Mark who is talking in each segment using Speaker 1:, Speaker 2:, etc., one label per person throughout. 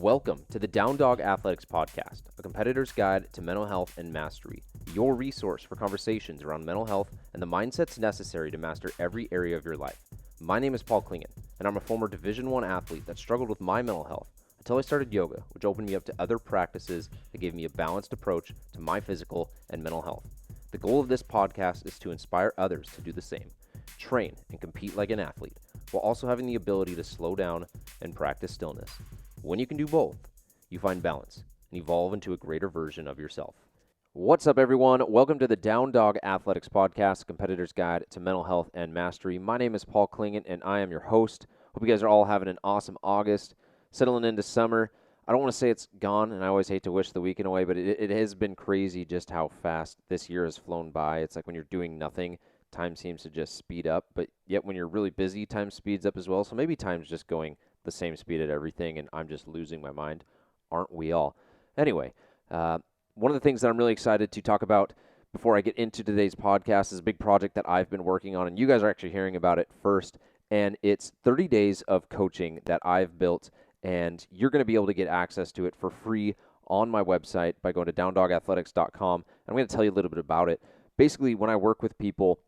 Speaker 1: Welcome to the Down Dog Athletics Podcast, a competitor's guide to mental health and mastery, your resource for conversations around mental health and the mindsets necessary to master every area of your life. My name is Paul Klingen, and I'm a former Division I athlete that struggled with my mental health until I started yoga, which opened me up to other practices that gave me a balanced approach to my physical and mental health. The goal of this podcast is to inspire others to do the same, train and compete like an athlete, while also having the ability to slow down and practice stillness. When you can do both, you find balance and evolve into a greater version of yourself. What's up, everyone? Welcome to the Down Dog Athletics Podcast, Competitor's Guide to Mental Health and Mastery. My name is Paul Klingen, and I am your host. Hope you guys are all having an awesome August, settling into summer. I don't want to say it's gone, and I always hate to wish the weekend away, but it has been crazy just how fast this year has flown by. It's like when you're doing nothing, time seems to just speed up, but yet when you're really busy, time speeds up as well. So maybe time's just going the same speed at everything, and I'm just losing my mind. Aren't we all? Anyway, one of the things that I'm really excited to talk about before I get into today's podcast is a big project that I've been working on, and you guys are actually hearing about it first, and it's 30 days of coaching that I've built, and you're going to be able to get access to it for free on my website by going to downdogathletics.com. I'm going to tell you a little bit about it. Basically, when I work with people,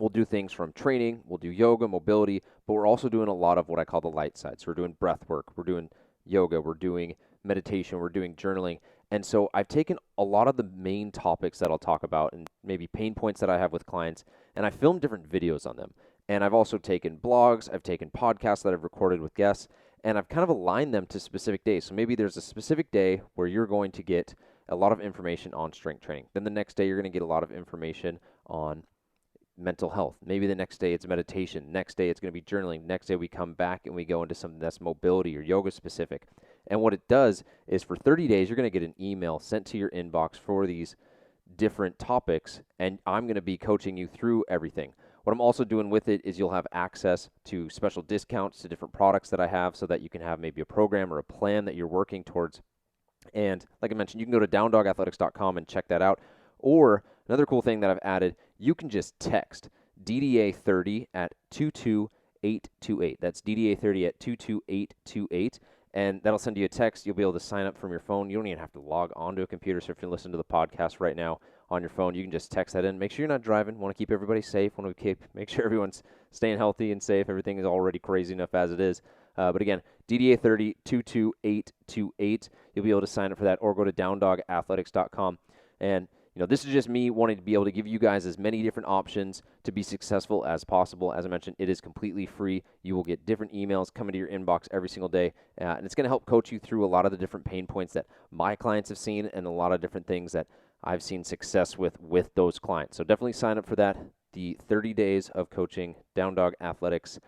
Speaker 1: we'll do things from training, we'll do yoga, mobility, but we're also doing a lot of what I call the light side. So we're doing breath work, we're doing yoga, we're doing meditation, we're doing journaling. And so I've taken a lot of the main topics that I'll talk about and maybe pain points that I have with clients, and I filmed different videos on them. And I've also taken blogs, I've taken podcasts that I've recorded with guests, and I've kind of aligned them to specific days. So maybe there's a specific day where you're going to get a lot of information on strength training. Then the next day you're going to get a lot of information on mental health. Maybe the next day it's meditation. Next day it's going to be journaling. Next day we come back and we go into something that's mobility or yoga specific. And what it does is for 30 days, you're going to get an email sent to your inbox for these different topics, and I'm going to be coaching you through everything. What I'm also doing with it is you'll have access to special discounts to different products that I have so that you can have maybe a program or a plan that you're working towards. And like I mentioned, you can go to downdogathletics.com and check that out. Or another cool thing that I've added, you can just text DDA30 at 22828. That's DDA30 at 22828. And that'll send you a text. You'll be able to sign up from your phone. You don't even have to log onto a computer. So if you're listening to the podcast right now on your phone, you can just text that in. Make sure you're not driving. Want to keep everybody safe. Make sure everyone's staying healthy and safe. Everything is already crazy enough as it is. But again, DDA30 22828. You'll be able to sign up for that, or go to downdogathletics.com. And this is just me wanting to be able to give you guys as many different options to be successful as possible. As I mentioned, it is completely free. You will get different emails coming to your inbox every single day, and it's going to help coach you through a lot of the different pain points that my clients have seen and a lot of different things that I've seen success with those clients. So definitely sign up for that, the 30 days of coaching, Down Dog Athletics.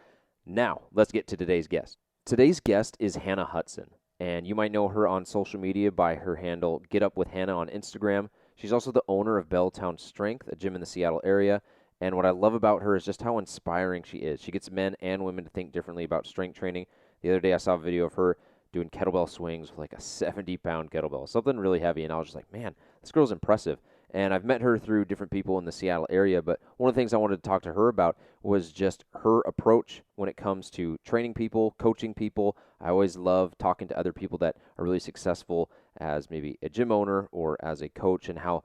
Speaker 1: Now, let's get to today's guest. Today's guest is Hannah Hutson, and you might know her on social media by her handle, Get Up With Hannah on Instagram. She's also the owner of Belltown Strength, a gym in the Seattle area. And what I love about her is just how inspiring she is. She gets men and women to think differently about strength training. The other day I saw a video of her doing kettlebell swings with like a 70-pound kettlebell, something really heavy. And I was just like, man, this girl's impressive. And I've met her through different people in the Seattle area. But one of the things I wanted to talk to her about was just her approach when it comes to training people, coaching people. I always love talking to other people that are really successful as maybe a gym owner or as a coach, and how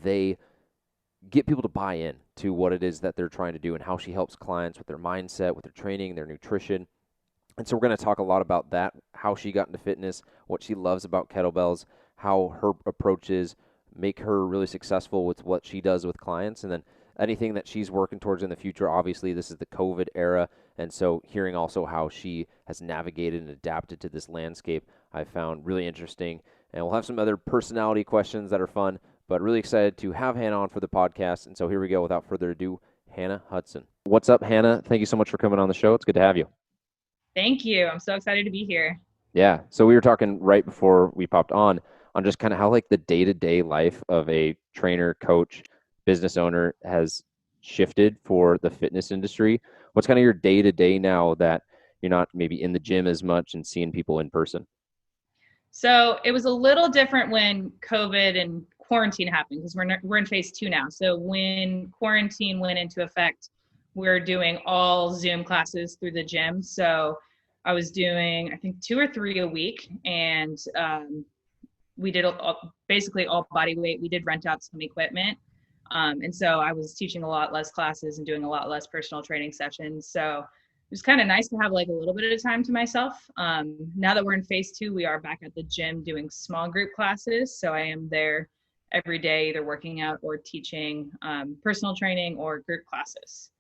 Speaker 1: they get people to buy in to what it is that they're trying to do, and how she helps clients with their mindset, with their training, their nutrition. And so we're going to talk a lot about that, how she got into fitness, what she loves about kettlebells, how her approaches make her really successful with what she does with clients, and then anything that she's working towards in the future. Obviously, this is the COVID era, and so hearing also how she has navigated and adapted to this landscape, I found really interesting. And we'll have some other personality questions that are fun, but really excited to have Hannah on for the podcast. And so here we go. Without further ado, Hannah Hutson. What's up, Hannah? Thank you so much for coming on the show. It's good to have you.
Speaker 2: Thank you. I'm so excited to be here.
Speaker 1: Yeah. So we were talking right before we popped on just kind of how like the day-to-day life of a trainer, coach, business owner has shifted for the fitness industry. What's kind of your day-to-day now that you're not maybe in the gym as much and seeing people in person?
Speaker 2: So it was a little different when COVID and quarantine happened, because we're in phase 2 now. So when quarantine went into effect, we're doing all Zoom classes through the gym. So I was doing, I think 2 or 3 a week. And we did basically all body weight. We did rent out some equipment. And so I was teaching a lot less classes and doing a lot less personal training sessions. So it was kind of nice to have like a little bit of time to myself. Now that we're in phase 2, we are back at the gym doing small group classes. So I am there every day, either working out or teaching personal training or group classes.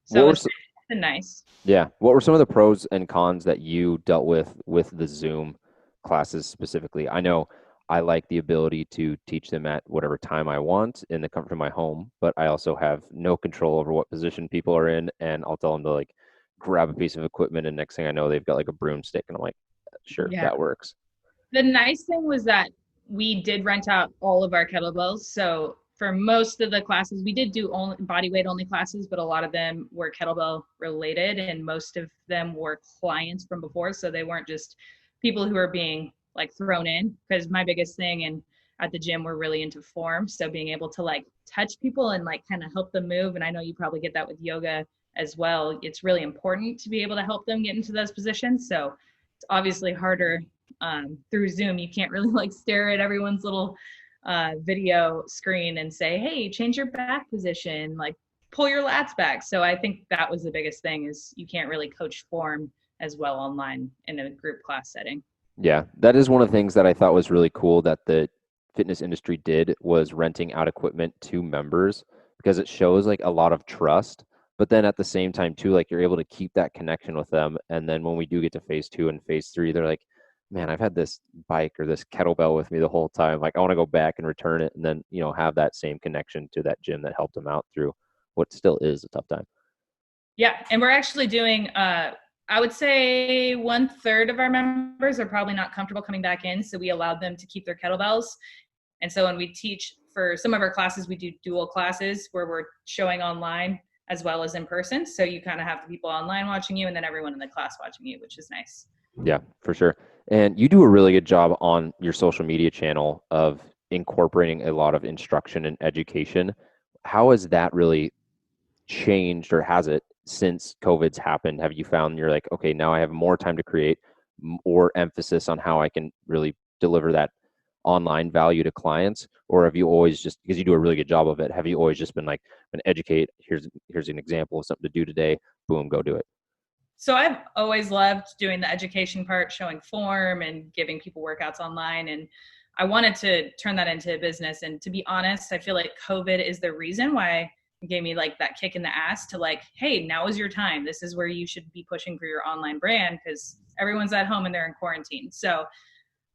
Speaker 2: So it's been nice.
Speaker 1: Yeah. What were some of the pros and cons that you dealt with the Zoom classes specifically? I know I like the ability to teach them at whatever time I want in the comfort of my home, but I also have no control over what position people are in, and I'll tell them to like grab a piece of equipment, and next thing I know, they've got like a broomstick, and I'm like, sure,
Speaker 2: Yeah.
Speaker 1: that works.
Speaker 2: The nice thing was that we did rent out all of our kettlebells. So for most of the classes, we did do only body weight only classes, but a lot of them were kettlebell related, and most of them were clients from before. So they weren't just people who were being like thrown in, because my biggest thing and at the gym, we're really into form. So being able to like touch people and like kind of help them move. And I know you probably get that with yoga as well. It's really important to be able to help them get into those positions. So it's obviously harder through Zoom. You can't really like stare at everyone's little video screen and say, hey, change your back position, like pull your lats back. So I think that was the biggest thing, is you can't really coach form as well online in a group class setting.
Speaker 1: Yeah, that is one of the things that I thought was really cool that the fitness industry did, was renting out equipment to members, because it shows like a lot of trust, but then at the same time too, like you're able to keep that connection with them. And then when we do get to phase 2 and phase 3, they're like, man, I've had this bike or this kettlebell with me the whole time. Like I want to go back and return it, and then, you know, have that same connection to that gym that helped them out through what still is a tough time.
Speaker 2: Yeah. And we're actually doing, I would say 1/3 of our members are probably not comfortable coming back in. So we allowed them to keep their kettlebells. And so when we teach for some of our classes, we do dual classes where we're showing online as well as in person. So you kind of have the people online watching you and then everyone in the class watching you, which is nice.
Speaker 1: Yeah, for sure. And you do a really good job on your social media channel of incorporating a lot of instruction and education. How has that really changed, or has it, since COVID's happened? Have you found you're like, okay, now I have more time to create, more emphasis on how I can really deliver that online value to clients? Or have you always just, because you do a really good job of it, have you always just been like, I'm gonna educate, here's an example of something to do today, boom, go do it?
Speaker 2: So I've always loved doing the education part, showing form and giving people workouts online. And I wanted to turn that into a business. And to be honest, I feel like COVID is the reason why it gave me like that kick in the ass to like, hey, now is your time. This is where you should be pushing for your online brand, because everyone's at home and they're in quarantine. So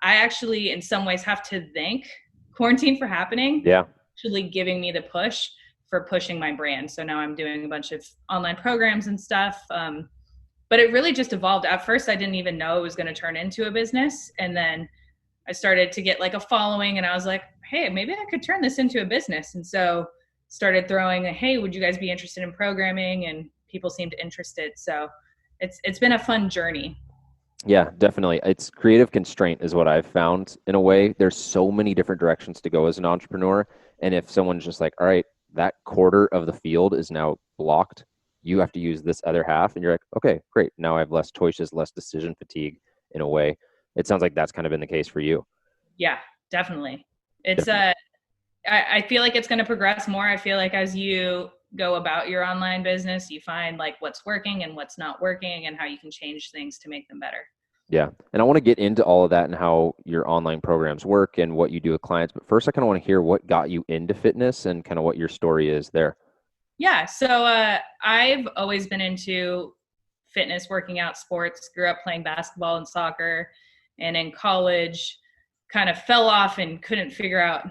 Speaker 2: I actually, in some ways, have to thank quarantine for happening.
Speaker 1: Yeah.
Speaker 2: Actually giving me the push for pushing my brand. So now I'm doing a bunch of online programs and stuff. But it really just evolved. At first, I didn't even know it was going to turn into a business. And then I started to get like a following, and I was like, hey, maybe I could turn this into a business. And so started throwing, hey, would you guys be interested in programming? And people seemed interested. So it's been a fun journey.
Speaker 1: Yeah, definitely. It's creative constraint is what I've found in a way. There's so many different directions to go as an entrepreneur. And if someone's just like, all right, that quarter of the field is now blocked, you have to use this other half. And you're like, okay, great. Now I have less choices, less decision fatigue in a way. It sounds like that's kind of been the case for you.
Speaker 2: Yeah, definitely. It's I feel like it's going to progress more. I feel like as you go about your online business, you find like what's working and what's not working and how you can change things to make them better.
Speaker 1: Yeah. And I want to get into all of that and how your online programs work and what you do with clients. But first, I kind of want to hear what got you into fitness and kind of what your story is there.
Speaker 2: Yeah. So I've always been into fitness, working out, sports, grew up playing basketball and soccer, and in college kind of fell off and couldn't figure out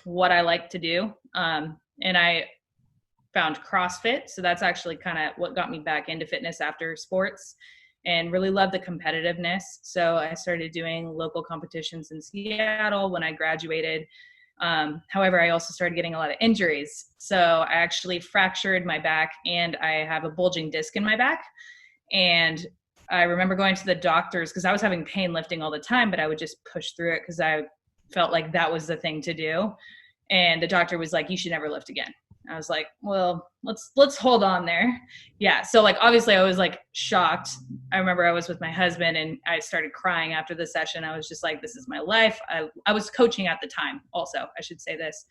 Speaker 2: what I like to do. And I found CrossFit. So that's actually kind of what got me back into fitness after sports, and really loved the competitiveness. So I started doing local competitions in Seattle when I graduated. However, I also started getting a lot of injuries. So I actually fractured my back, and I have a bulging disc in my back. And I remember going to the doctors because I was having pain lifting all the time, but I would just push through it because I felt like that was the thing to do. And the doctor was like, you should never lift again. I was like, well, let's hold on there. Yeah. So like, obviously I was like shocked. I remember I was with my husband and I started crying after the session. I was just like, this is my life. I was coaching at the time also, I should say this.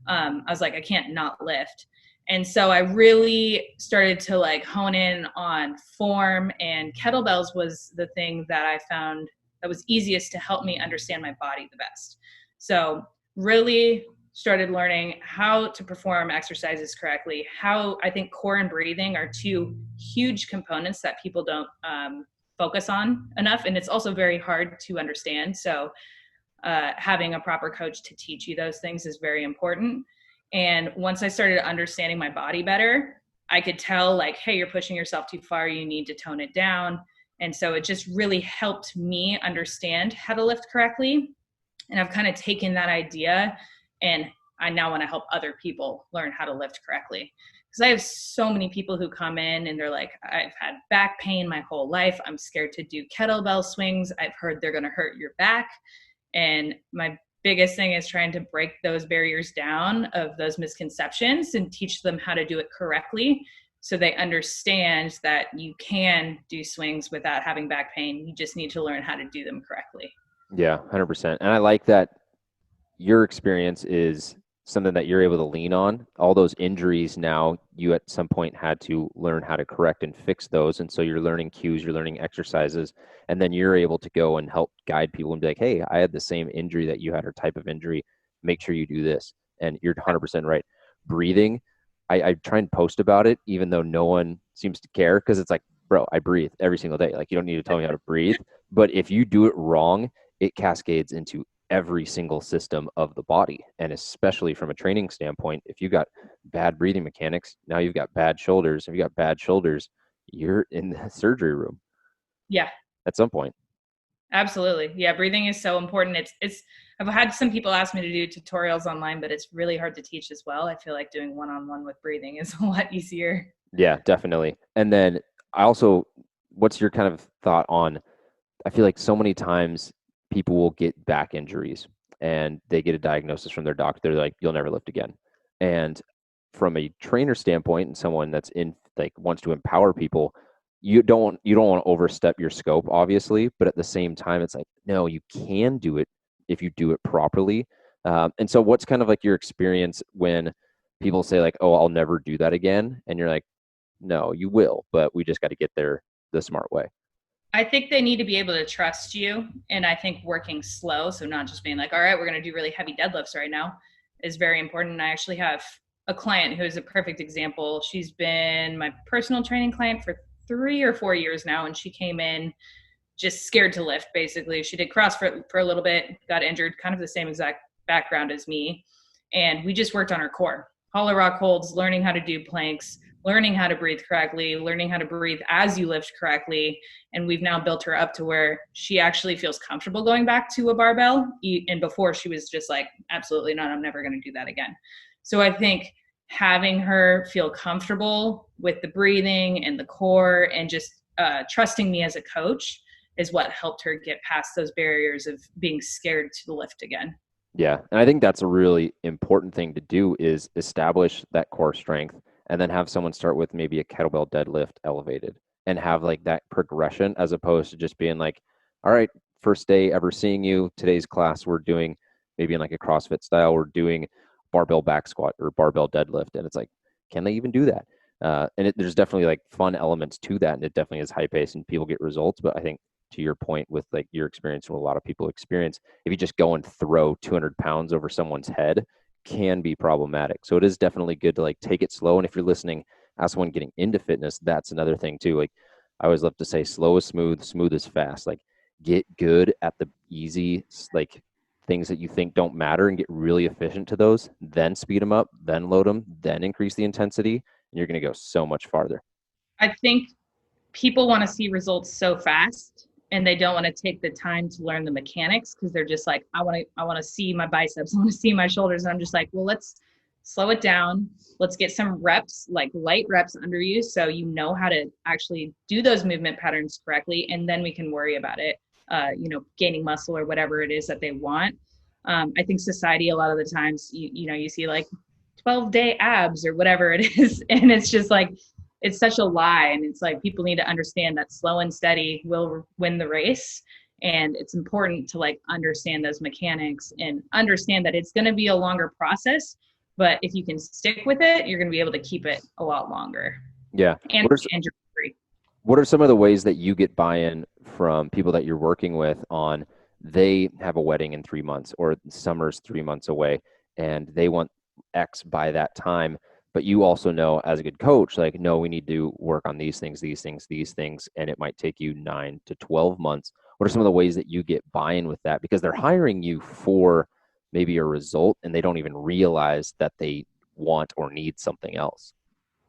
Speaker 2: I was like, I can't not lift. And so I really started to like hone in on form, and kettlebells was the thing that I found that was easiest to help me understand my body the best. So really started learning how to perform exercises correctly. How I think core and breathing are two huge components that people don't focus on enough. And it's also very hard to understand. So having a proper coach to teach you those things is very important. And once I started understanding my body better, I could tell like, hey, you're pushing yourself too far. You need to tone it down. And so it just really helped me understand how to lift correctly. And I've kind of taken that idea and I now want to help other people learn how to lift correctly. Because I have so many people who come in and they're like, I've had back pain my whole life. I'm scared to do kettlebell swings. I've heard they're going to hurt your back. And my biggest thing is trying to break those barriers down of those misconceptions and teach them how to do it correctly, so they understand that you can do swings without having back pain. You just need to learn how to do them correctly.
Speaker 1: Yeah, 100%. And I like that your experience is something that you're able to lean on. All those injuries now, you at some point had to learn how to correct and fix those. And so you're learning cues, you're learning exercises, and then you're able to go and help guide people and be like, hey, I had the same injury that you had, or type of injury. Make sure you do this. And you're 100% right. Breathing, I try and post about it, even though no one seems to care, because it's like, bro, I breathe every single day. Like, you don't need to tell me how to breathe. But if you do it wrong, it cascades into every single system of the body. And especially from a training standpoint, if you got bad breathing mechanics, now you've got bad shoulders. If you got bad shoulders, you're in the surgery room.
Speaker 2: Yeah.
Speaker 1: At some point.
Speaker 2: Absolutely. Yeah. Breathing is so important. I've had some people ask me to do tutorials online, but it's really hard to teach as well. I feel like doing one-on-one with breathing is a lot easier.
Speaker 1: Yeah, definitely. And then what's your kind of thought on, I feel like so many times people will get back injuries and they get a diagnosis from their doctor. They're like, you'll never lift again. And from a trainer standpoint and someone that's in like wants to empower people, you don't want to overstep your scope, obviously, but at the same time, it's like, no, you can do it if you do it properly. And so what's kind of like your experience when people say like, oh, I'll never do that again? And you're like, no, you will, but we just got to get there the smart way.
Speaker 2: I think they need to be able to trust you. And I think working slow, so not just being like, all right, we're going to do really heavy deadlifts right now, is very important. And I actually have a client who is a perfect example. She's been my personal training client for 3 or 4 years now. And she came in just scared to lift, basically. She did CrossFit for a little bit, got injured, kind of the same exact background as me. And we just worked on her core, hollow rock holds, learning how to do planks, learning how to breathe correctly, learning how to breathe as you lift correctly. And we've now built her up to where she actually feels comfortable going back to a barbell. And before she was just like, absolutely not, I'm never going to do that again. So I think having her feel comfortable with the breathing and the core and just trusting me as a coach is what helped her get past those barriers of being scared to lift again.
Speaker 1: Yeah. And I think that's a really important thing to do, is establish that core strength and then have someone start with maybe a kettlebell deadlift elevated and have like that progression, as opposed to just being like, all right, first day ever seeing you, today's class, we're doing maybe in like a CrossFit style, we're doing barbell back squat or barbell deadlift. And it's like, can they even do that? There's definitely like fun elements to that. And it definitely is high pace and people get results. But I think to your point with like your experience and what a lot of people experience, if you just go and throw 200 pounds over someone's head, can be problematic. So it is definitely good to like take it slow. And if you're listening as someone getting into fitness, that's another thing too. Like I always love to say, slow is smooth, smooth is fast. Like get good at the easy, like things that you think don't matter and get really efficient to those, then speed them up, then load them, then increase the intensity, and you're going to go so much farther.
Speaker 2: I think people want to see results so fast and they don't want to take the time to learn the mechanics because they're just like, I want to see my biceps, I want to see my shoulders. And I'm just like, well, let's slow it down. Let's get some reps, like light reps under you, so you know how to actually do those movement patterns correctly. And then we can worry about it, gaining muscle or whatever it is that they want. I think society, a lot of the times, you see like 12-day abs or whatever it is. And it's just like, it's such a lie. And it's like, people need to understand that slow and steady will win the race. And it's important to like understand those mechanics and understand that it's going to be a longer process. But if you can stick with it, you're going to be able to keep it a lot longer.
Speaker 1: Yeah.
Speaker 2: And injury free.
Speaker 1: What are some of the ways that you get buy-in from people that you're working with on they have a wedding in 3 months or summer's 3 months away and they want X by that time, but you also know as a good coach, like, no, we need to work on these things, and it might take you 9 to 12 months. What are some of the ways that you get buy-in with that? Because they're hiring you for maybe a result and they don't even realize that they want or need something else.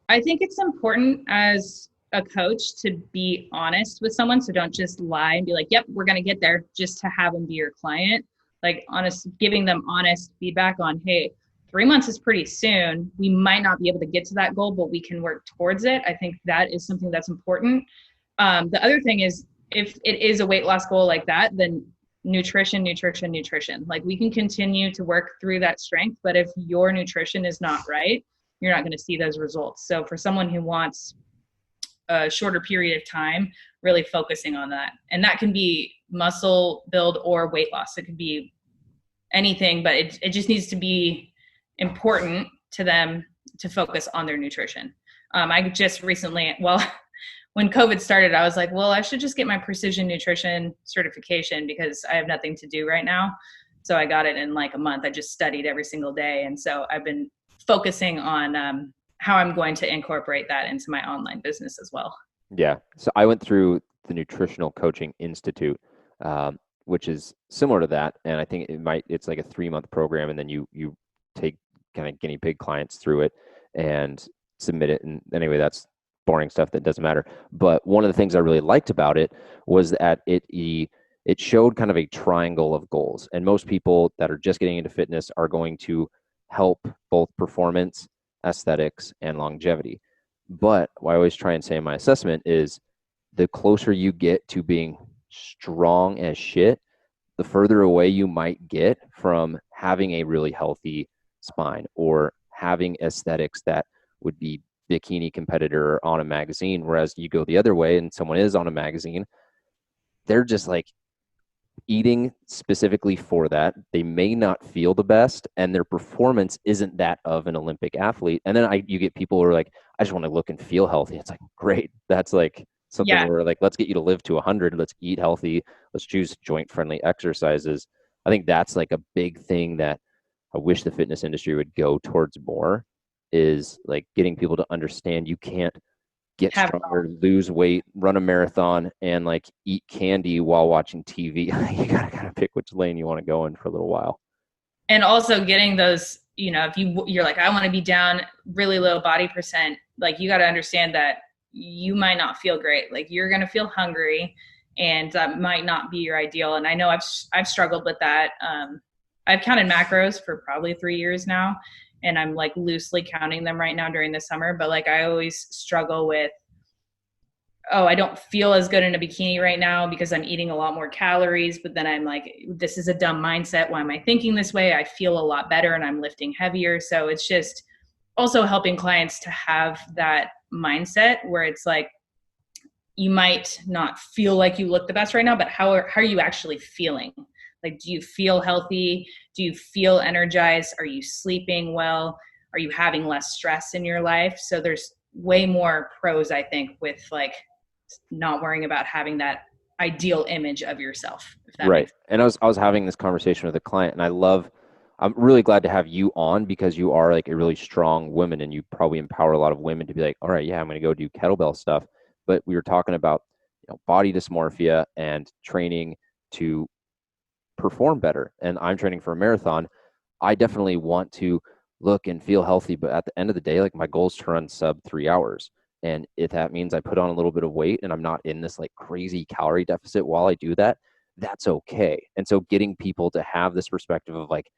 Speaker 2: I think it's important as a coach to be honest with someone. So don't just lie and be like, yep, we're going to get there, just to have them be your client. Like honest, giving them honest feedback on, hey, 3 months is pretty soon. We might not be able to get to that goal, but we can work towards it. I think that is something that's important. The other thing is, if it is a weight loss goal like that, then nutrition. Like we can continue to work through that strength, but if your nutrition is not right, you're not going to see those results. So for someone who wants a shorter period of time, really focusing on that. And that can be muscle build or weight loss. It could be anything, but it just needs to be important to them to focus on their nutrition. I just recently, when COVID started, I was like, well, I should just get my precision nutrition certification because I have nothing to do right now. So I got it in like a month. I just studied every single day. And so I've been focusing on how I'm going to incorporate that into my online business as well.
Speaker 1: Yeah. So I went through the Nutritional Coaching Institute, which is similar to that. And I think it's like a 3-month program. And then you take kind of guinea pig clients through it and submit it. And anyway, that's boring stuff that doesn't matter. But one of the things I really liked about it was that it showed kind of a triangle of goals. And most people that are just getting into fitness are going to help both performance, aesthetics, and longevity. But what I always try and say in my assessment is the closer you get to being strong as shit, the further away you might get from having a really healthy spine or having aesthetics that would be bikini competitor on a magazine. Whereas you go the other way and someone is on a magazine, they're just like eating specifically for that. They may not feel the best and their performance isn't that of an Olympic athlete. And then you get people who are like, I just want to look and feel healthy. It's like, great. That's like something where like, let's get you to live to 100. Let's eat healthy. Let's choose joint friendly exercises. I think that's like a big thing that I wish the fitness industry would go towards more, is like getting people to understand you can't get stronger, lose weight, run a marathon, and like eat candy while watching TV. You gotta kind of pick which lane you want to go in for a little while.
Speaker 2: And also getting those, if you're like, I want to be down really low body percent, like you got to understand that you might not feel great. Like you're going to feel hungry and that might not be your ideal. And I know I've struggled with that. I've counted macros for probably 3 years now, and I'm like loosely counting them right now during the summer. But like I always struggle with, I don't feel as good in a bikini right now because I'm eating a lot more calories. But then I'm like, this is a dumb mindset. Why am I thinking this way? I feel a lot better and I'm lifting heavier. So it's just also helping clients to have that mindset where it's like, you might not feel like you look the best right now, but how are you actually feeling? Like, do you feel healthy? Do you feel energized? Are you sleeping well? Are you having less stress in your life? So there's way more pros, I think, with like not worrying about having that ideal image of yourself.
Speaker 1: Right. And I was having this conversation with a client, and I'm really glad to have you on because you are like a really strong woman and you probably empower a lot of women to be like, all right, yeah, I'm going to go do kettlebell stuff. But we were talking about body dysmorphia and training to perform better. And I'm training for a marathon. I definitely want to look and feel healthy, but at the end of the day, like my goal is to run sub 3 hours. And if that means I put on a little bit of weight and I'm not in this like crazy calorie deficit while I do that, that's okay. And so getting people to have this perspective of like,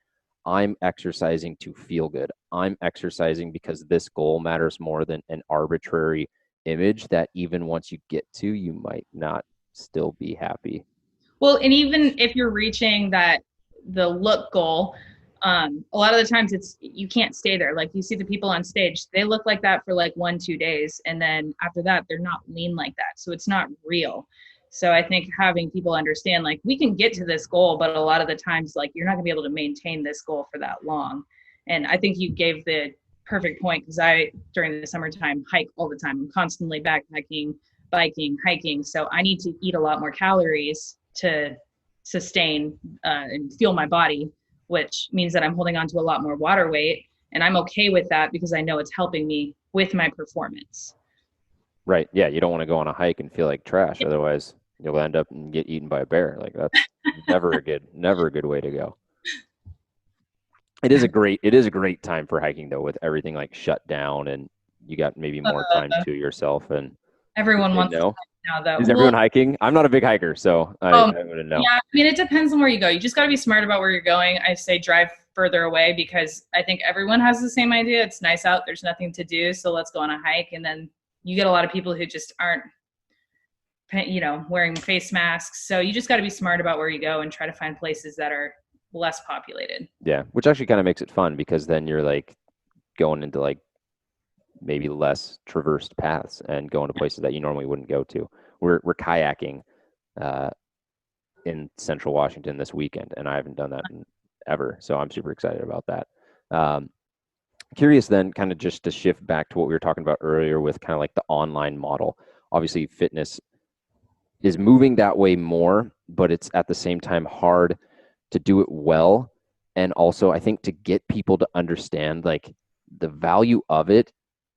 Speaker 1: I'm exercising to feel good. I'm exercising because this goal matters more than an arbitrary image that even once you get to, you might not still be happy.
Speaker 2: Well, and even if you're reaching the look goal, A lot of the times you can't stay there. Like you see the people on stage, they look like that for like 1-2 days, and then after that they're not lean like that, so it's not real. So I think having people understand, like, we can get to this goal, but a lot of the times, like, you're not gonna be able to maintain this goal for that long. And I think you gave the perfect point, because I, during the summertime, hike all the time. I'm constantly backpacking, biking, hiking, so I need to eat a lot more calories to sustain and fuel my body, which means that I'm holding on to a lot more water weight. And I'm okay with that because I know it's helping me with my performance.
Speaker 1: Right. Yeah. You don't want to go on a hike and feel like trash. Otherwise, you'll end up and get eaten by a bear. Like that's never a good way to go. It is a great time for hiking though, with everything like shut down and you got maybe more time
Speaker 2: Uh,
Speaker 1: to yourself. And you
Speaker 2: Everyone
Speaker 1: say
Speaker 2: wants to
Speaker 1: no.
Speaker 2: hike now, though.
Speaker 1: Is everyone
Speaker 2: Well,
Speaker 1: hiking? I'm not a big hiker, so I wouldn't know.
Speaker 2: yeah, I mean, it depends on where you go. You just got to be smart about where you're going. I say drive further away, because I think everyone has the same idea. It's nice out, there's nothing to do, so let's go on a hike. And then you get a lot of people who just aren't, wearing face masks. So you just got to be smart about where you go and try to find places that are less populated.
Speaker 1: Yeah, which actually kind of makes it fun because then you're like going into like maybe less traversed paths and going to places that you normally wouldn't go to. We're kayaking uh, in Central Washington this weekend, and I haven't done that ever, so I'm super excited about that. Um, Curious then, kind of just to shift back to what we were talking about earlier with kind of like the online model. Obviously, fitness is moving that way more, but it's at the same time hard to do it well. And also, I think to get people to understand like the value of it,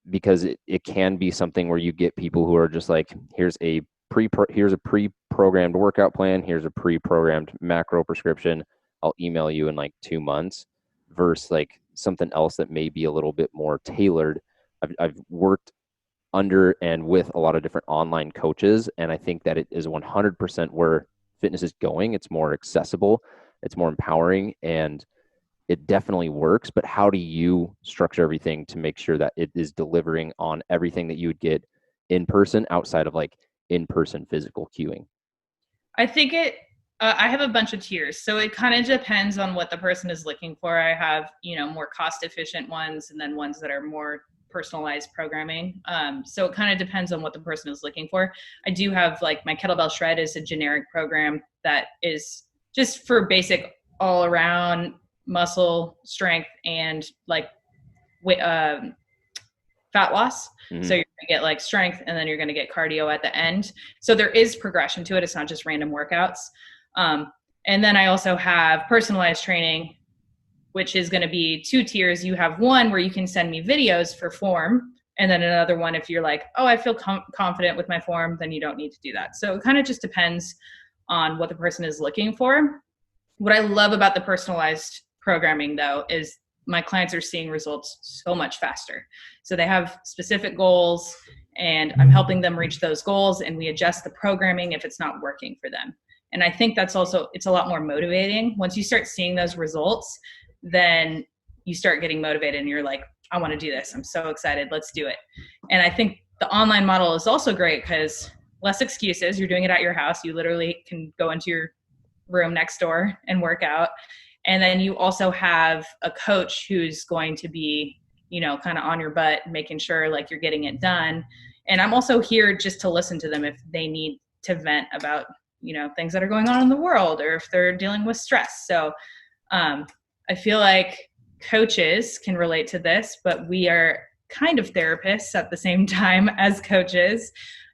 Speaker 1: because it can be something where you get people who are just like, here's a pre-programmed workout plan, here's a pre-programmed macro prescription, I'll email you in like 2 months, versus like something else that may be a little bit more tailored. I've worked under and with a lot of different online coaches, and I think that it is 100% where fitness is going. It's more accessible, it's more empowering, and it definitely works. But how do you structure everything to make sure that it is delivering on everything that you would get in person outside of like in-person physical cueing?
Speaker 2: I think I have a bunch of tiers. So it kind of depends on what the person is looking for. I have, more cost efficient ones, and then ones that are more personalized programming. So it kind of depends on what the person is looking for. I do have, like, my kettlebell shred is a generic program that is just for basic all around muscle strength and like fat loss.
Speaker 1: Mm-hmm.
Speaker 2: So you're going to get like strength, and then you're going to get cardio at the end. So there is progression to it. It's not just random workouts. And then I also have personalized training, which is going to be 2 tiers. You have one where you can send me videos for form, and then another one if you're like, oh, I feel confident with my form, then you don't need to do that. So it kind of just depends on what the person is looking for. What I love about the personalized programming, though, is my clients are seeing results so much faster. So they have specific goals, and I'm helping them reach those goals, and we adjust the programming if it's not working for them. And I think that's also, it's a lot more motivating. Once you start seeing those results, then you start getting motivated and you're like, I want to do this. I'm so excited. Let's do it. And I think the online model is also great because less excuses. You're doing it at your house. You literally can go into your room next door and work out. And then you also have a coach who's going to be, kind of on your butt, making sure like you're getting it done. And I'm also here just to listen to them if they need to vent about, things that are going on in the world, or if they're dealing with stress. So I feel like coaches can relate to this, but we are kind of therapists at the same time as coaches.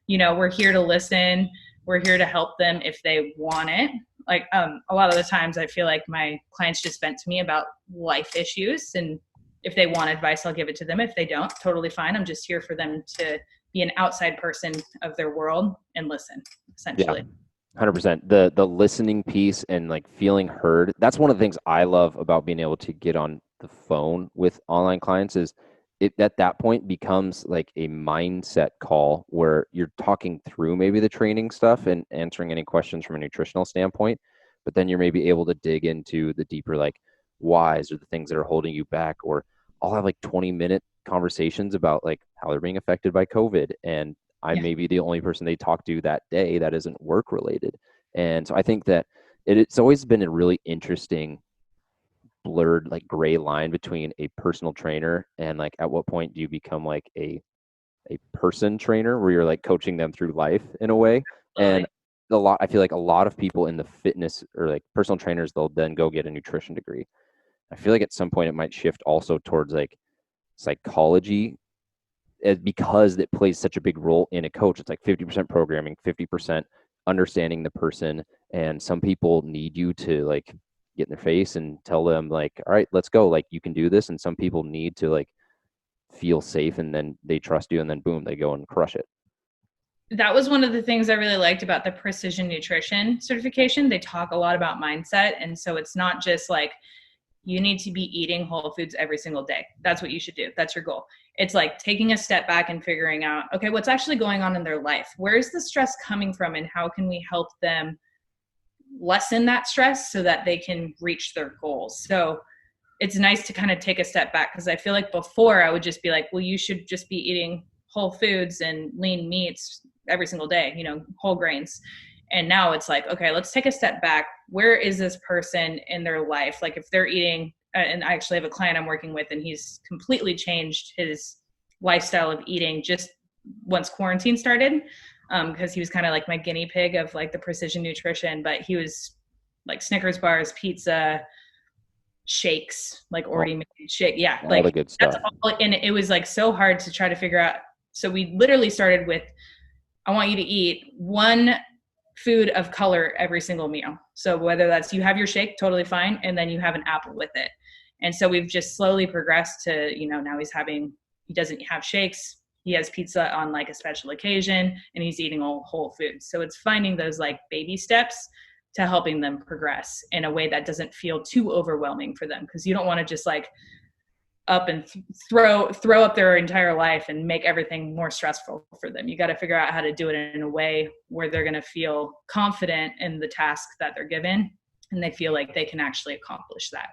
Speaker 2: We're here to listen. We're here to help them if they want it. Like a lot of the times I feel like my clients just vent to me about life issues, and if they want advice, I'll give it to them. If they don't, totally fine. I'm just here for them to be an outside person of their world and listen, essentially.
Speaker 1: Yeah. 100%. The listening piece and like feeling heard. That's one of the things I love about being able to get on the phone with online clients is it at that point becomes like a mindset call where you're talking through maybe the training stuff and answering any questions from a nutritional standpoint, but then you're maybe able to dig into the deeper like whys or the things that are holding you back. Or I'll have like 20-minute conversations about like how they're being affected by COVID, and I may be the only person they talk to that day that isn't work related. And so I think that it's always been a really interesting blurred like gray line between a personal trainer and like at what point do you become like a person trainer where you're like coaching them through life in a way. And
Speaker 2: Absolutely.
Speaker 1: I feel like a lot of people in the fitness or like personal trainers, they'll then go get a nutrition degree. I feel like at some point it might shift also towards like psychology, because it plays such a big role in a coach. It's like 50% programming, 50% understanding the person. And some people need you to like get in their face and tell them like, all right, let's go. Like you can do this. And some people need to like feel safe and then they trust you and then boom, they go and crush it.
Speaker 2: That was one of the things I really liked about the precision nutrition certification. They talk a lot about mindset. And so it's not just like, you need to be eating whole foods every single day. That's what you should do. That's your goal. It's like taking a step back and figuring out, okay, what's actually going on in their life? Where is the stress coming from? And how can we help them lessen that stress so that they can reach their goals? So it's nice to kind of take a step back, because I feel like before I would just be like, well, you should just be eating whole foods and lean meats every single day, whole grains. And now it's like, okay, let's take a step back. Where is this person in their life? Like if they're eating, and I actually have a client I'm working with, and he's completely changed his lifestyle of eating just once quarantine started, because he was kind of like my guinea pig of like the precision nutrition, but he was like Snickers bars, pizza, shakes, like already made shake. Yeah,
Speaker 1: All the
Speaker 2: like
Speaker 1: good
Speaker 2: that's
Speaker 1: stuff.
Speaker 2: all. And it was like so hard to try to figure out. So we literally started with, I want you to eat one food of color every single meal. So whether that's you have your shake, totally fine, and then you have an apple with it. And so we've just slowly progressed to, now he doesn't have shakes. He has pizza on like a special occasion, and he's eating all whole foods. So it's finding those like baby steps to helping them progress in a way that doesn't feel too overwhelming for them. Because you don't want to just like up and throw up their entire life and make everything more stressful for them. You got to figure out how to do it in a way where they're going to feel confident in the task that they're given, and they feel like they can actually accomplish that.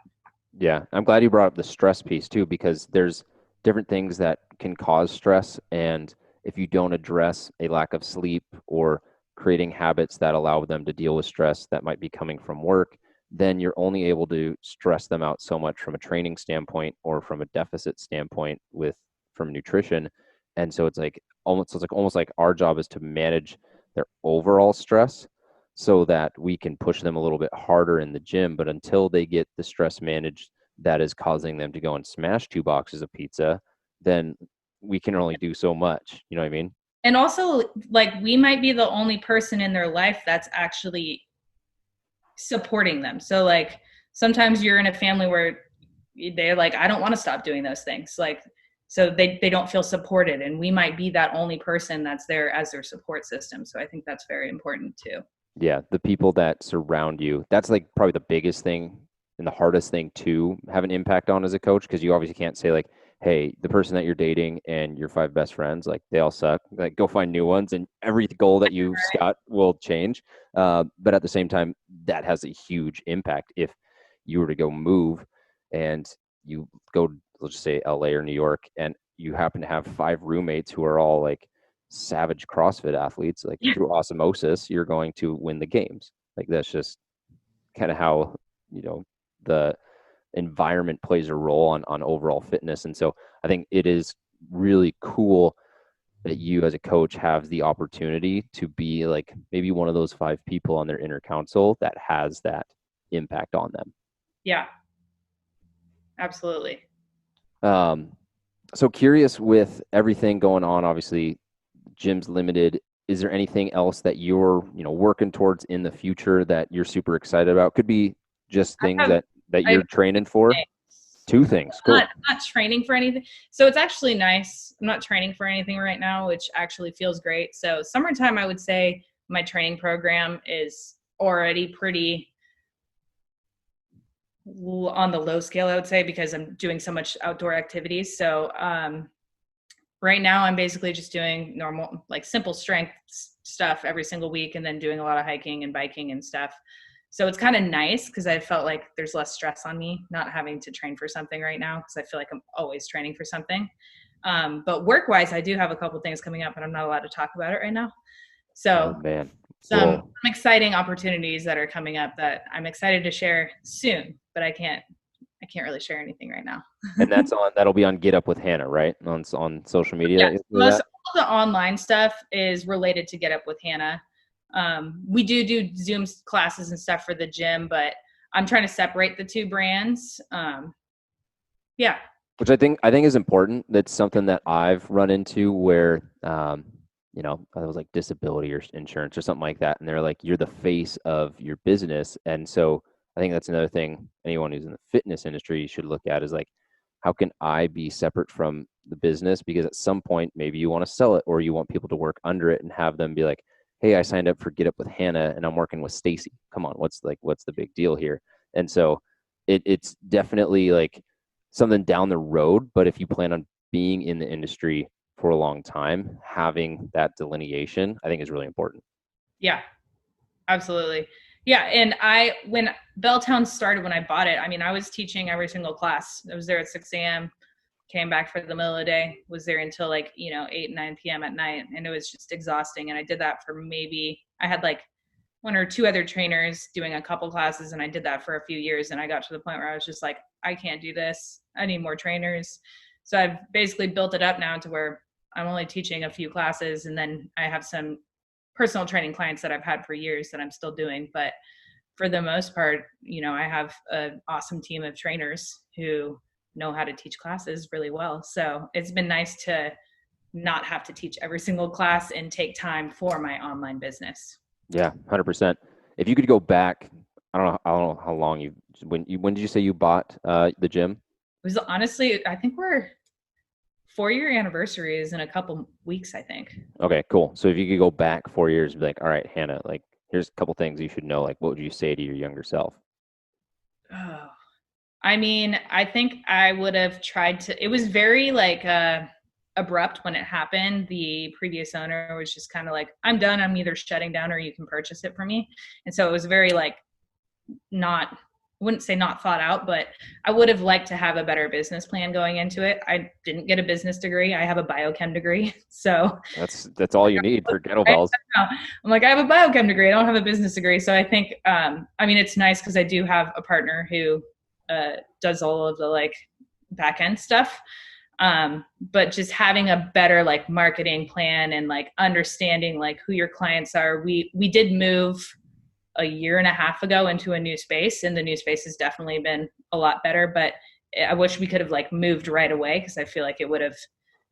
Speaker 1: Yeah, I'm glad you brought up the stress piece too, because there's different things that can cause stress. And if you don't address a lack of sleep or creating habits that allow them to deal with stress that might be coming from work, then you're only able to stress them out so much from a training standpoint or from a deficit standpoint from nutrition. And so it's almost like our job is to manage their overall stress so that we can push them a little bit harder in the gym. But until they get the stress managed that is causing them to go and smash 2 boxes of pizza, then we can only do so much. You know what I mean?
Speaker 2: And also, like, we might be the only person in their life that's actually supporting them. So like sometimes you're in a family where they're like, I don't want to stop doing those things. Like, so they don't feel supported, and we might be that only person that's there as their support system. So I think that's very important too.
Speaker 1: Yeah, the people that surround you, that's like probably the biggest thing and the hardest thing to have an impact on as a coach, because you obviously can't say like, hey, the person that you're dating and your 5 best friends, like they all suck. Like go find new ones, and every goal that you set will change. But at the same time, that has a huge impact. If you were to go move and you go, let's just say LA or New York, and you happen to have 5 roommates who are all like savage CrossFit athletes, like
Speaker 2: Yeah.
Speaker 1: through osmosis, you're going to win the games. Like that's just kind of how, the environment plays a role on overall fitness. And so I think it is really cool that you as a coach have the opportunity to be like maybe one of those 5 people on their inner council that has that impact on them.
Speaker 2: Yeah, absolutely.
Speaker 1: Um, so curious, with everything going on, obviously gym's limited. Is there anything else that you're, working towards in the future that you're super excited about? Could be just things that
Speaker 2: I
Speaker 1: you're training for. 2 things. Cool.
Speaker 2: I'm not training for anything. So it's actually nice. I'm not training for anything right now, which actually feels great. So summertime, I would say my training program is already pretty on the low scale, I would say, because I'm doing so much outdoor activities. So right now I'm basically just doing normal, like simple strength stuff every single week, and then doing a lot of hiking and biking and stuff. So it's kind of nice because I felt like there's less stress on me not having to train for something right now, because I feel like I'm always training for something. But work-wise, I do have a couple things coming up, but I'm not allowed to talk about it right now. So
Speaker 1: Oh man.
Speaker 2: some exciting opportunities that are coming up that I'm excited to share soon, but I I can't really share anything right now.
Speaker 1: And that'll be on Get Up with Hannah, right? On social media that
Speaker 2: Yes,
Speaker 1: you'll do
Speaker 2: most
Speaker 1: that?
Speaker 2: all the online stuff is related to Get Up with Hannah. We do Zoom classes and stuff for the gym, but I'm trying to separate the two brands. Yeah.
Speaker 1: Which I think is important. That's something that I've run into where it was like disability or insurance or something like that, and they're like, you're the face of your business, and so I think that's another thing anyone who's in the fitness industry should look at is like, how can I be separate from the business? Because at some point, maybe you want to sell it or you want people to work under it and have them be like, hey, I signed up for Get Up with Hannah and I'm working with Stacy. Come on, what's the big deal here? And so it's definitely like something down the road, but if you plan on being in the industry for a long time, having that delineation, I think is really important.
Speaker 2: Yeah, absolutely. Yeah. And when Belltown started, when I bought it, I mean, I was teaching every single class. I was there at 6 a.m., came back for the middle of the day, was there until like, 8, 9 p.m. at night. And it was just exhausting. And I did that for I had like one or two other trainers doing a couple classes. And I did that for a few years. And I got to the point where I was just like, I can't do this. I need more trainers. So I've basically built it up now to where I'm only teaching a few classes. And then I have some personal training clients that I've had for years that I'm still doing. But for the most part, I have an awesome team of trainers who know how to teach classes really well. So it's been nice to not have to teach every single class and take time for my online business.
Speaker 1: Yeah, 100%. If you could go back, I don't know how long when did you say you bought the gym?
Speaker 2: It was honestly, I think we're 4-year anniversary is in a couple weeks, I think.
Speaker 1: Okay, cool. So if you could go back 4 years and be like, all right, Hannah, like here's a couple things you should know. Like, what would you say to your younger self?
Speaker 2: Oh, I mean, I think I would have tried to, it was very like abrupt when it happened. The previous owner was just kind of like, I'm done. I'm either shutting down or you can purchase it for me. And so it was very like not, I wouldn't say not thought out, but I would have liked to have a better business plan going into it. I didn't get a business degree. I have a biochem degree. So
Speaker 1: That's all you need for
Speaker 2: right?
Speaker 1: kettlebells.
Speaker 2: I'm like, I have a biochem degree. I don't have a business degree. So I think, I mean, it's nice because I do have a partner who does all of the like back end stuff. But just having a better like marketing plan and like understanding like who your clients are. We did move a year and a half ago into a new space, and the new space has definitely been a lot better, but I wish we could have like moved right away because I feel like it would have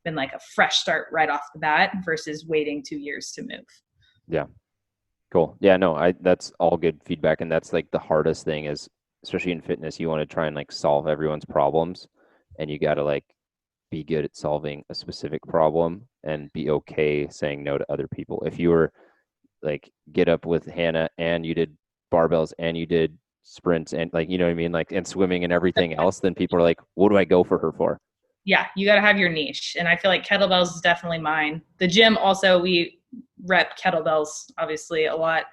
Speaker 2: been like a fresh start right off the bat versus waiting 2 years to move.
Speaker 1: Yeah, cool. Yeah, no, that's all good feedback, and that's like the hardest thing is, especially in fitness, you want to try and like solve everyone's problems, and you got to like be good at solving a specific problem and be okay saying no to other people. If you were like Get Up with Hannah and you did barbells and you did sprints and like, you know what I mean? Like, and swimming and everything else, then people are like, what do I go for her for?
Speaker 2: Yeah, you got to have your niche. And I feel like kettlebells is definitely mine. The gym also, we rep kettlebells obviously a lot.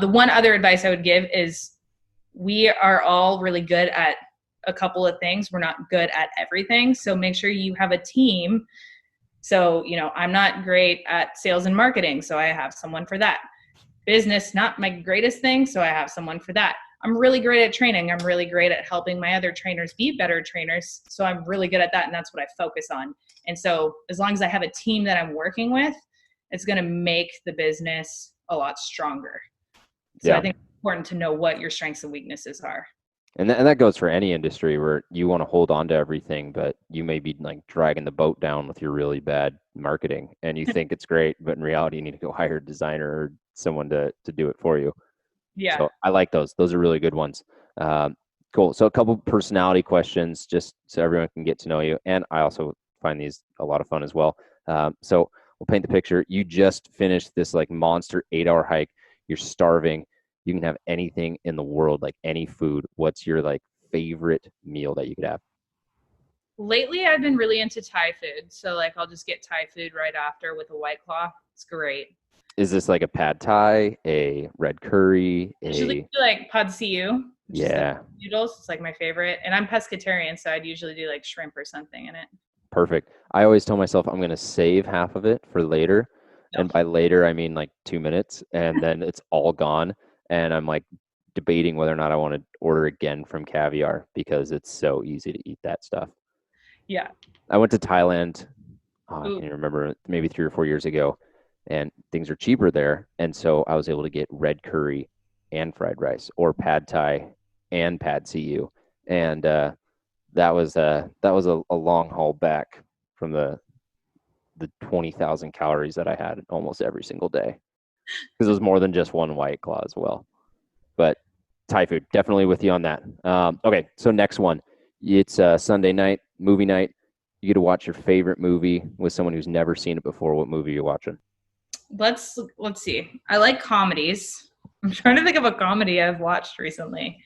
Speaker 2: The one other advice I would give is we are all really good at a couple of things. We're not good at everything. So make sure you have a team. So, I'm not great at sales and marketing. So I have someone for that. Business, not my greatest thing. So I have someone for that. I'm really great at training. I'm really great at helping my other trainers be better trainers. So I'm really good at that. And that's what I focus on. And so as long as I have a team that I'm working with, it's going to make the business a lot stronger. So
Speaker 1: Yeah.
Speaker 2: I think it's important to know what your strengths and weaknesses are.
Speaker 1: And that goes for any industry where you want to hold on to everything, but you may be like dragging the boat down with your really bad marketing and you think it's great, but in reality, you need to go hire a designer or someone to do it for you.
Speaker 2: Yeah.
Speaker 1: So I like those. Those are really good ones. Cool. So a couple personality questions just so everyone can get to know you. And I also find these a lot of fun as well. So we'll paint the picture. You just finished this like monster 8-hour hike. You're starving. You can have anything in the world, like any food. What's your like favorite meal that you could have?
Speaker 2: Lately, I've been really into Thai food. So like I'll just get Thai food right after with a White Claw. It's great.
Speaker 1: Is this like a pad thai, a red curry,
Speaker 2: Usually do like pad see ew, which is the
Speaker 1: yeah,
Speaker 2: noodles. It's like my favorite. And I'm pescatarian, so I'd usually do like shrimp or something in it.
Speaker 1: perfect. I always tell myself I'm going to save half of it for later.
Speaker 2: No.
Speaker 1: And by later, I mean like 2 minutes, and then it's all gone. And I'm like debating whether or not I want to order again from Caviar because it's so easy to eat that stuff.
Speaker 2: Yeah.
Speaker 1: I went to Thailand, I
Speaker 2: Ooh.
Speaker 1: can't remember, maybe 3 or 4 years ago, and things are cheaper there. And so I was able to get red curry and fried rice, or pad thai and pad see. And that was a long haul back from the 20,000 calories that I had almost every single day, because it was more than just one White Claw as well. But Thai food, definitely with you on that. Okay, so next one. It's Sunday night, movie night. You get to watch your favorite movie with someone who's never seen it before. What movie are you watching?
Speaker 2: Let's see. I like comedies. I'm trying to think of a comedy I've watched recently.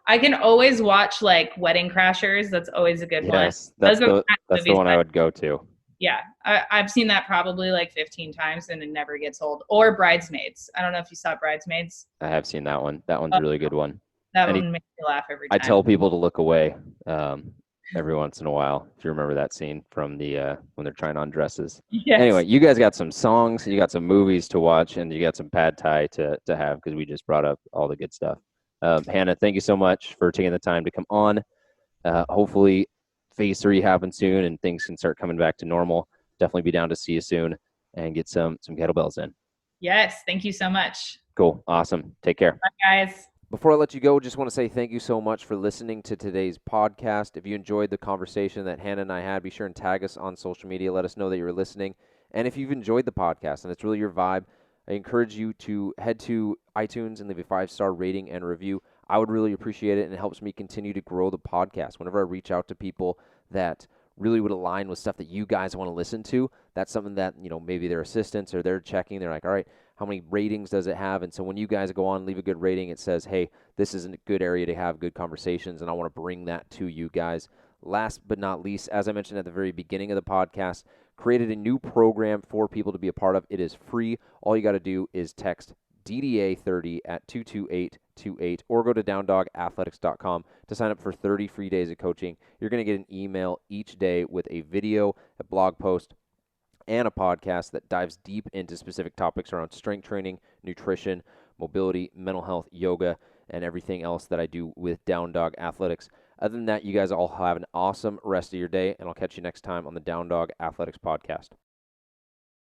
Speaker 2: I can always watch like Wedding Crashers. That's always a good one.
Speaker 1: Yes, that's
Speaker 2: Those are
Speaker 1: the
Speaker 2: movies
Speaker 1: one I
Speaker 2: that,
Speaker 1: would go to.
Speaker 2: yeah, I've seen that probably like 15 times and it never gets old. Or Bridesmaids. I don't know if you saw Bridesmaids.
Speaker 1: I have seen that one. That one's a really good one.
Speaker 2: That
Speaker 1: Any,
Speaker 2: one makes me laugh every
Speaker 1: I
Speaker 2: time.
Speaker 1: tell people to look away every once in a while. If you remember that scene from the when they're trying on dresses.
Speaker 2: Yes.
Speaker 1: Anyway, you guys got some songs, you got some movies to watch, and you got some pad thai to have, because we just brought up all the good stuff. Hannah, thank you so much for taking the time to come on. Hopefully, phase 3 happens soon and things can start coming back to normal. Definitely be down to see you soon and get some kettlebells in.
Speaker 2: Yes. Thank you so much.
Speaker 1: Cool. Awesome. Take care.
Speaker 2: Bye, guys.
Speaker 1: Before I let you go, just want to say thank you so much for listening to today's podcast. If you enjoyed the conversation that Hannah and I had, be sure and tag us on social media. Let us know that you're listening. And if you've enjoyed the podcast and it's really your vibe, I encourage you to head to iTunes and leave a 5-star rating and review. I would really appreciate it, and it helps me continue to grow the podcast. Whenever I reach out to people that really would align with stuff that you guys want to listen to, that's something that, maybe their assistants or they're checking. They're like, all right, how many ratings does it have? And so when you guys go on and leave a good rating, it says, hey, this is a good area to have good conversations, and I want to bring that to you guys. Last but not least, as I mentioned at the very beginning of the podcast, created a new program for people to be a part of. It is free. All you got to do is text DDA30 at 22828, or go to downdogathletics.com to sign up for 30 free days of coaching. You're going to get an email each day with a video, a blog post, and a podcast that dives deep into specific topics around strength training, nutrition, mobility, mental health, yoga, and everything else that I do with Down Dog Athletics. Other than that, you guys all have an awesome rest of your day, and I'll catch you next time on the Down Dog Athletics podcast.